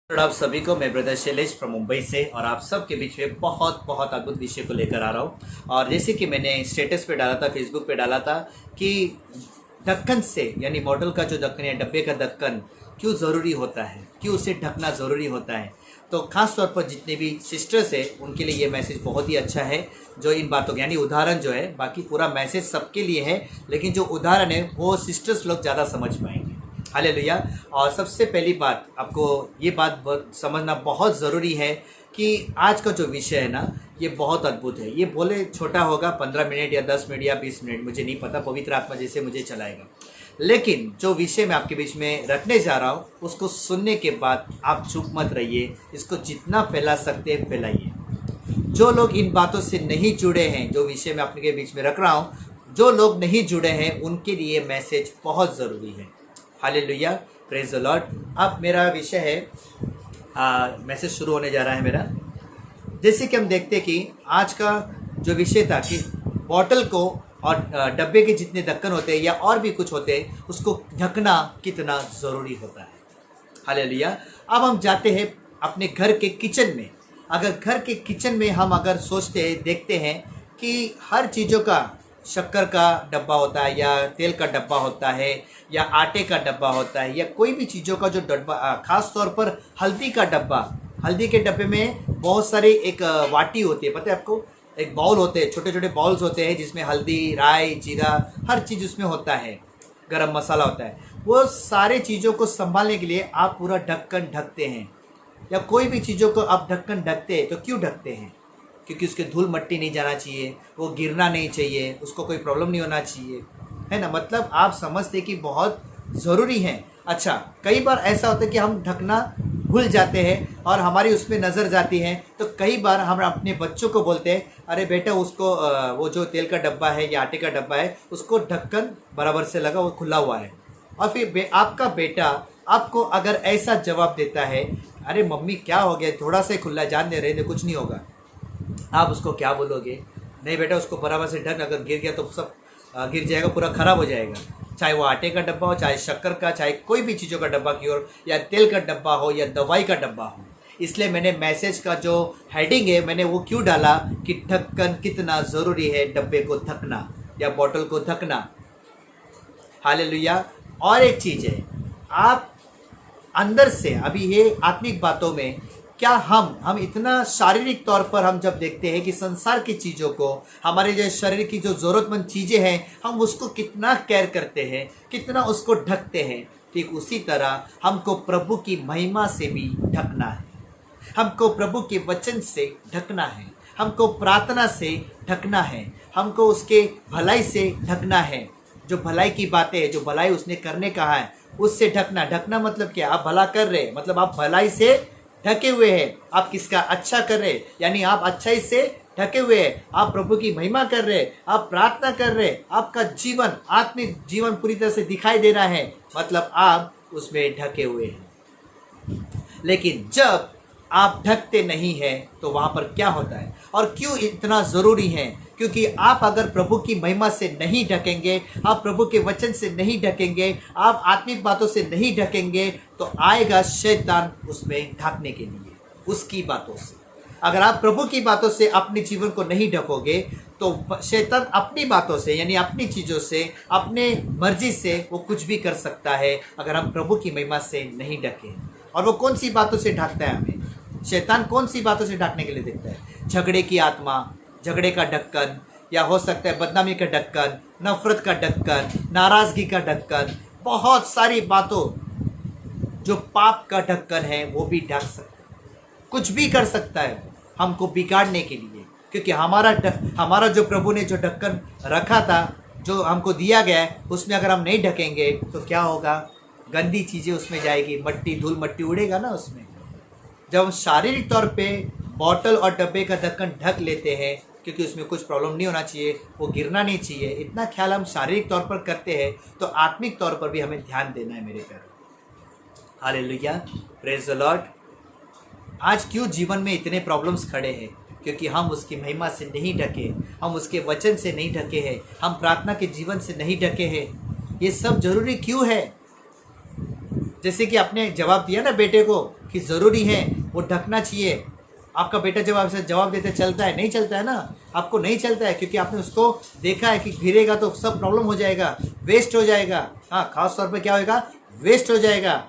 और आप सभी को मैं ब्रदर शैलेश फ्रॉम मुंबई से और आप सबके बीच में बहुत बहुत अद्भुत विषय को लेकर आ रहा हूँ। और जैसे कि मैंने स्टेटस पे डाला था, फेसबुक पे डाला था कि ढक्कन से यानी बॉटल का जो ढक्कन या डब्बे का ढक्कन क्यों ज़रूरी होता है, क्यों उसे ढकना ज़रूरी होता है। तो ख़ास तौर पर जितने भी सिस्टर्स हैं उनके लिए ये मैसेज बहुत ही अच्छा है, जो इन बातों यानी उदाहरण जो है, बाकी पूरा मैसेज सबके लिए है लेकिन जो उदाहरण है वो सिस्टर्स लोग ज़्यादा समझ पाएंगे। हालेलुया। और सबसे पहली बात आपको ये बात समझना बहुत ज़रूरी है कि आज का जो विषय है ना, ये बहुत अद्भुत है। ये बोले छोटा होगा 15 मिनट या 10 मिनट या 20 मिनट, मुझे नहीं पता, पवित्र आत्मा जैसे मुझे चलाएगा। लेकिन जो विषय मैं आपके बीच में रखने जा रहा हूँ उसको सुनने के बाद आप चुप मत रहिए, इसको जितना फैला सकते हैं फैलाइए। जो लोग इन बातों से नहीं जुड़े हैं, जो विषय मैं आपके बीच में रख रहा हूँ, जो लोग नहीं जुड़े हैं उनके लिए मैसेज बहुत ज़रूरी है। Hallelujah, praise the Lord. अब मेरा विषय है, मैसेज शुरू होने जा रहा है मेरा। जैसे कि हम देखते हैं कि आज का जो विषय था कि बॉटल को और डब्बे के जितने ढक्कन होते हैं या और भी कुछ होते हैं उसको ढकना कितना ज़रूरी होता है। हालेलुया। अब हम जाते हैं अपने घर के किचन में। अगर घर के किचन में हम अगर सोचते हैं, देखते हैं कि हर चीज़ों का, शक्कर का डब्बा होता है या तेल का डब्बा होता है या आटे का डब्बा होता है या कोई भी चीज़ों का जो डब्बा, ख़ास तौर पर हल्दी का डब्बा। हल्दी के डब्बे में बहुत सारे एक वाटी होती है, पता है आपको, एक बाउल होते हैं, छोटे छोटे बाउल्स होते हैं जिसमें हल्दी, राई, जीरा, हर चीज़ उसमें होता है, गरम मसाला होता है। वो सारे चीज़ों को संभालने के लिए आप पूरा ढक्कन ढकते हैं, या कोई भी चीज़ों को आप ढक्कन ढकते हैं तो क्यों ढकते हैं? क्योंकि उसके धूल मट्टी नहीं जाना चाहिए, वो गिरना नहीं चाहिए, उसको कोई प्रॉब्लम नहीं होना चाहिए, है ना। मतलब आप समझते कि बहुत ज़रूरी है। अच्छा, कई बार ऐसा होता है कि हम ढकना भूल जाते हैं और हमारी उसमें नज़र जाती है, तो कई बार हम अपने बच्चों को बोलते हैं, अरे बेटा उसको वो जो तेल का डब्बा है या आटे का डब्बा है उसको ढक्कन बराबर से लगा, वो खुला हुआ है। और फिर आपका बेटा आपको अगर ऐसा जवाब देता है, अरे मम्मी क्या हो गया, थोड़ा सा खुला, जान दे रहे थे, कुछ नहीं होगा, आप उसको क्या बोलोगे? नहीं बेटा उसको बराबर से ढक, अगर गिर गया तो सब गिर जाएगा, पूरा ख़राब हो जाएगा। चाहे वो आटे का डब्बा हो, चाहे शक्कर का, चाहे कोई भी चीज़ों का डब्बा की ओर, या तेल का डब्बा हो या दवाई का डब्बा हो। इसलिए मैंने मैसेज का जो हेडिंग है मैंने वो क्यों डाला कि ढक्कन कितना ज़रूरी है, डब्बे को ढकना या बॉटल को ढकना। हालेलुया। और एक चीज़ है, आप अंदर से, अभी ये आत्मिक बातों में, क्या हम इतना शारीरिक तौर पर हम जब देखते हैं कि संसार की चीज़ों को, हमारे जो शरीर की जो ज़रूरतमंद चीज़ें हैं, हम उसको कितना केयर करते हैं, कितना उसको ढकते हैं, ठीक उसी तरह हमको प्रभु की महिमा से भी ढकना है, हमको प्रभु के वचन से ढकना है, हमको प्रार्थना से ढकना है, हमको उसके भलाई से ढकना है। जो भलाई की बातें हैं, जो भलाई उसने करने कहा है उससे ढकना। ढकना मतलब क्या? आप भला कर रहे हैं, मतलब आप भलाई से ढके हुए हैं। आप किसका अच्छा कर रहे हैं, यानी आप अच्छाई से ढके हुए हैं, आप प्रभु की महिमा कर रहे हैं, आप प्रार्थना कर रहे हैं, आपका जीवन, आत्मिक जीवन पूरी तरह से दिखाई दे रहा है, मतलब आप उसमें ढके हुए हैं। लेकिन जब आप ढकते नहीं हैं तो वहाँ पर क्या होता है और क्यों इतना ज़रूरी है? क्योंकि आप अगर प्रभु की महिमा से नहीं ढकेंगे, आप प्रभु के वचन से नहीं ढकेंगे, आप आत्मिक बातों से नहीं ढकेंगे, तो आएगा शैतान उसमें ढकने के लिए, उसकी बातों से। अगर आप प्रभु की बातों से अपने जीवन को नहीं ढकोगे तो शैतान अपनी बातों से, यानी अपनी चीज़ों से, अपने मर्जी से वो कुछ भी कर सकता है अगर हम प्रभु की महिमा से नहीं ढकें। और वो कौन सी बातों से ढकता है हमें? शैतान कौन सी बातों से ढकने के लिए देखता है? झगड़े की आत्मा, झगड़े का ढक्कन, या हो सकता है बदनामी का ढक्कन, नफरत का ढक्कन, नाराज़गी का ढक्कन, बहुत सारी बातों, जो पाप का ढक्कन है वो भी ढक सकता है, कुछ भी कर सकता है हमको बिगाड़ने के लिए। क्योंकि हमारा जो प्रभु ने जो ढक्कन रखा था, जो हमको दिया गया है, उसमें अगर हम नहीं ढकेंगे तो क्या होगा? गंदी चीज़ें उसमें जाएगी, मट्टी, धूल मट्टी उड़ेगा ना उसमें। जब हम शारीरिक तौर पे बॉटल और डब्बे का ढक्कन ढक लेते हैं, क्योंकि उसमें कुछ प्रॉब्लम नहीं होना चाहिए, वो गिरना नहीं चाहिए, इतना ख्याल हम शारीरिक तौर पर करते हैं, तो आत्मिक तौर पर भी हमें ध्यान देना है मेरे प्यारे। Hallelujah, praise the Lord. आज क्यों जीवन में इतने प्रॉब्लम्स खड़े हैं? क्योंकि हम उसकी महिमा से नहीं ढके, हम उसके वचन से नहीं ढके हैं, हम प्रार्थना के जीवन से नहीं ढके हैं। ये सब जरूरी क्यों है? जैसे कि आपने जवाब दिया ना बेटे को कि ज़रूरी है वो ढकना चाहिए, आपका बेटा जब आपसे जवाब देते चलता है? नहीं चलता है ना, आपको नहीं चलता है क्योंकि आपने उसको देखा है कि गिरेगा तो सब प्रॉब्लम हो जाएगा, वेस्ट हो जाएगा। हाँ, खास तौर पे क्या होएगा? वेस्ट हो जाएगा।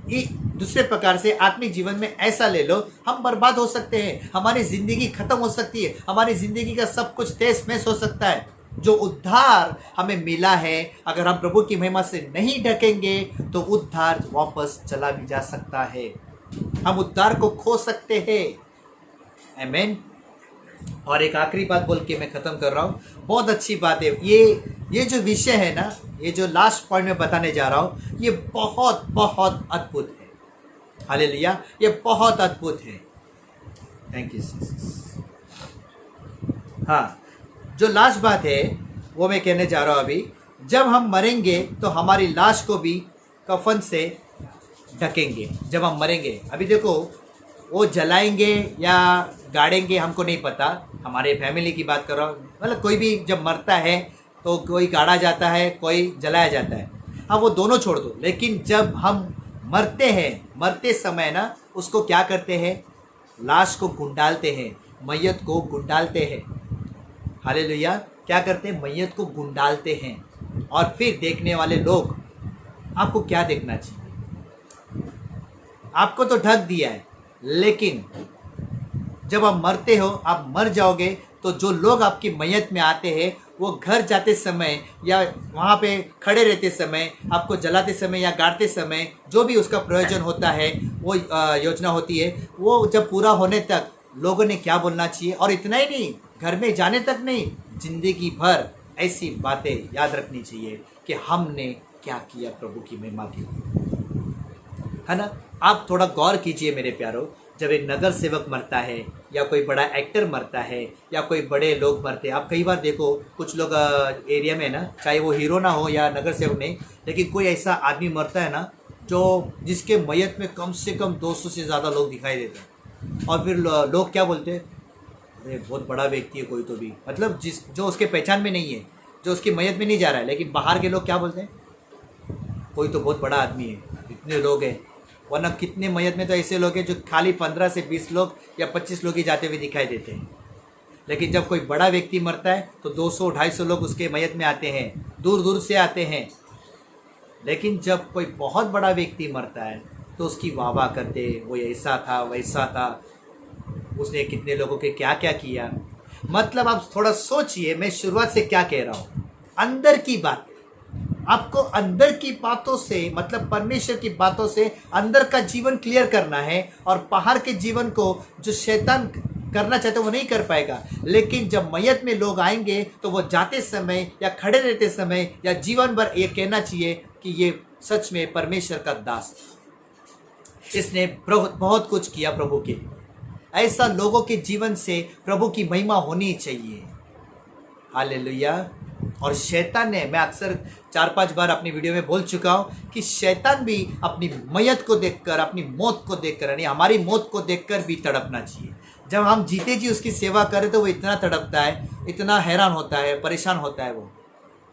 ये दूसरे प्रकार से आत्मिक जीवन में ऐसा ले लो, हम बर्बाद हो सकते हैं, हमारी ज़िंदगी ख़त्म हो सकती है, हमारी ज़िंदगी का सब कुछ तहस नहस हो सकता है। जो उद्धार हमें मिला है, अगर हम प्रभु की महिमा से नहीं ढकेंगे तो उद्धार वापस चला भी जा सकता है, हम उद्धार को खो सकते हैं। आमीन। और एक आखिरी बात बोल के मैं ख़त्म कर रहा हूँ, बहुत अच्छी बात है ये जो विषय है ना, ये जो लास्ट पॉइंट में बताने जा रहा हूँ, ये बहुत बहुत अद्भुत है। हालेलुया, ये बहुत अद्भुत है। Thank you Jesus. हाँ, जो लास्ट बात है वो मैं कहने जा रहा हूँ अभी। जब हम मरेंगे तो हमारी लाश को भी कफन से ढकेंगे। जब हम मरेंगे, अभी देखो वो जलाएंगे या गाड़ेंगे हमको नहीं पता, हमारे फैमिली की बात कर रहा हूँ, मतलब कोई भी जब मरता है तो कोई गाड़ा जाता है, कोई जलाया जाता है। हाँ, वो दोनों छोड़ दो, लेकिन जब हम मरते हैं, मरते समय ना उसको क्या करते हैं? लाश को गुंडालते हैं, मैयत को गुंडालते हैं। हालेलुया, क्या करते हैं? मैयत को गुंडालते हैं। और फिर देखने वाले लोग, आपको क्या देखना चाहिए? आपको तो ढक दिया है, लेकिन जब आप मरते हो, आप मर जाओगे, तो जो लोग आपकी मैयत में आते हैं वो घर जाते समय या वहाँ पे खड़े रहते समय, आपको जलाते समय या गाड़ते समय, जो भी उसका प्रयोजन होता है, वो योजना होती है, वो जब पूरा होने तक लोगों ने क्या बोलना चाहिए? और इतना ही नहीं, घर में जाने तक नहीं, जिंदगी भर ऐसी बातें याद रखनी चाहिए कि हमने क्या किया प्रभु की महिमा के लिए, है ना। आप थोड़ा गौर कीजिए मेरे प्यारो, जब एक नगर सेवक मरता है या कोई बड़ा एक्टर मरता है या कोई बड़े लोग मरते हैं, आप कई बार देखो कुछ लोग एरिया में ना, चाहे वो हीरो ना हो या नगर सेवक नहीं, लेकिन कोई ऐसा आदमी मरता है ना जो जिसके मैयत में कम से कम 200 से ज़्यादा लोग दिखाई देते हैं, और फिर लोग क्या बोलते हैं? अरे बहुत बड़ा व्यक्ति है कोई तो भी, मतलब जो उसके पहचान में नहीं है, जो उसकी मैयत में नहीं जा रहा है, लेकिन बाहर के लोग क्या बोलते हैं? कोई तो बहुत बड़ा आदमी है, इतने लोग हैं। वरना कितने मैयत में तो ऐसे लोग हैं जो खाली 15 से 20 लोग या 25 लोग ही जाते हुए दिखाई देते हैं, लेकिन जब कोई बड़ा व्यक्ति मरता है तो 200-250 लोग उसके मैयत में आते हैं, दूर दूर से आते हैं। लेकिन जब कोई बहुत बड़ा व्यक्ति मरता है तो उसकी वाह करते, वो ऐसा था, वैसा था, उसने कितने लोगों के क्या क्या किया। मतलब आप थोड़ा सोचिए, मैं शुरुआत से क्या कह रहा हूँ, अंदर की बात, आपको अंदर की बातों से, मतलब परमेश्वर की बातों से अंदर का जीवन क्लियर करना है, और बाहर के जीवन को जो शैतान करना चाहते वो नहीं कर पाएगा। लेकिन जब मैयत में लोग आएंगे तो वो जाते समय या खड़े रहते समय या जीवन भर ये कहना चाहिए कि ये सच में परमेश्वर का दास था, इसने बहुत कुछ किया प्रभु के लिए। ऐसा लोगों के जीवन से प्रभु की महिमा होनी चाहिए। हालेलुया। और शैतान ने, मैं अक्सर 4-5 बार अपनी वीडियो में बोल चुका हूँ कि शैतान भी अपनी मैयत को देखकर, अपनी मौत को देखकर, यानी हमारी मौत को देखकर भी तड़पना चाहिए। जब हम जीते जी उसकी सेवा करें तो वो इतना तड़पता है, इतना हैरान होता है, परेशान होता है, वो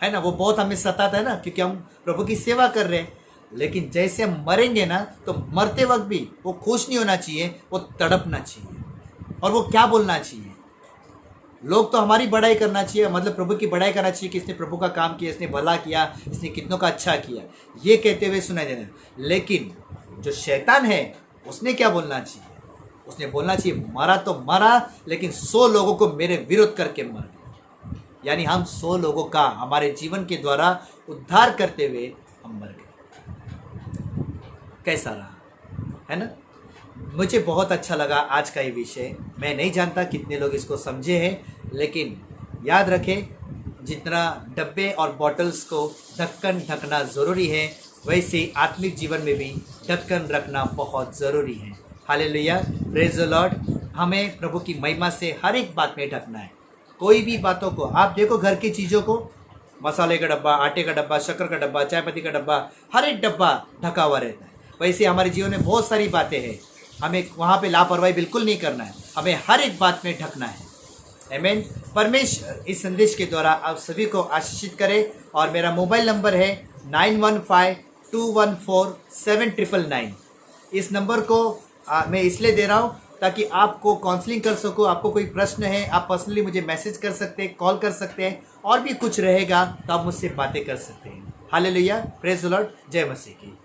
है ना, वो बहुत हमें सताता है ना, क्योंकि हम प्रभु की सेवा कर रहे हैं। लेकिन जैसे हम मरेंगे ना, तो मरते वक्त भी वो खुश नहीं होना चाहिए, वो तड़पना चाहिए। और वो क्या बोलना चाहिए? लोग तो हमारी बड़ाई करना चाहिए, मतलब प्रभु की बड़ाई करना चाहिए कि इसने प्रभु का काम किया, इसने भला किया, इसने कितनों का अच्छा किया, ये कहते हुए सुनाई देना। लेकिन जो शैतान है उसने क्या बोलना चाहिए? उसने बोलना चाहिए मरा तो मरा, लेकिन 100 लोगों को मेरे विरोध करके मर गया। यानी हम 100 लोगों का हमारे जीवन के द्वारा उद्धार करते हुए हम मर गए। कैसा रहा, है ना। मुझे बहुत अच्छा लगा आज का ये विषय। मैं नहीं जानता कितने लोग इसको समझे हैं, लेकिन याद रखें, जितना डब्बे और बॉटल्स को ढक्कन ढकना ज़रूरी है, वैसे आत्मिक जीवन में भी ढक्कन रखना बहुत ज़रूरी है। Hallelujah, praise the Lord. हमें प्रभु की महिमा से हर एक बात में ढकना है। कोई भी बातों को आप देखो, घर की चीज़ों को, मसाले का डब्बा, आटे का डब्बा, शक्कर का डब्बा, चाय पत्ती का डब्बा, हर एक डब्बा ढका हुआ रहता है। वैसे हमारे जीवन में बहुत सारी बातें हैं, हमें वहाँ पे लापरवाही बिल्कुल नहीं करना है, हमें हर एक बात में ढकना है। आमीन। परमेश्वर इस संदेश के द्वारा आप सभी को आशीषित करे। और मेरा मोबाइल नंबर है 9153 214-799। इस नंबर को मैं इसलिए दे रहा हूँ ताकि आपको काउंसलिंग कर सकूँ। आपको कोई प्रश्न है, आप पर्सनली मुझे मैसेज कर सकते हैं, कॉल कर सकते हैं, और भी कुछ रहेगा तो आप मुझसे बातें कर सकते हैं। हालेलुया, प्रेज द लॉर्ड, जय मसीह की।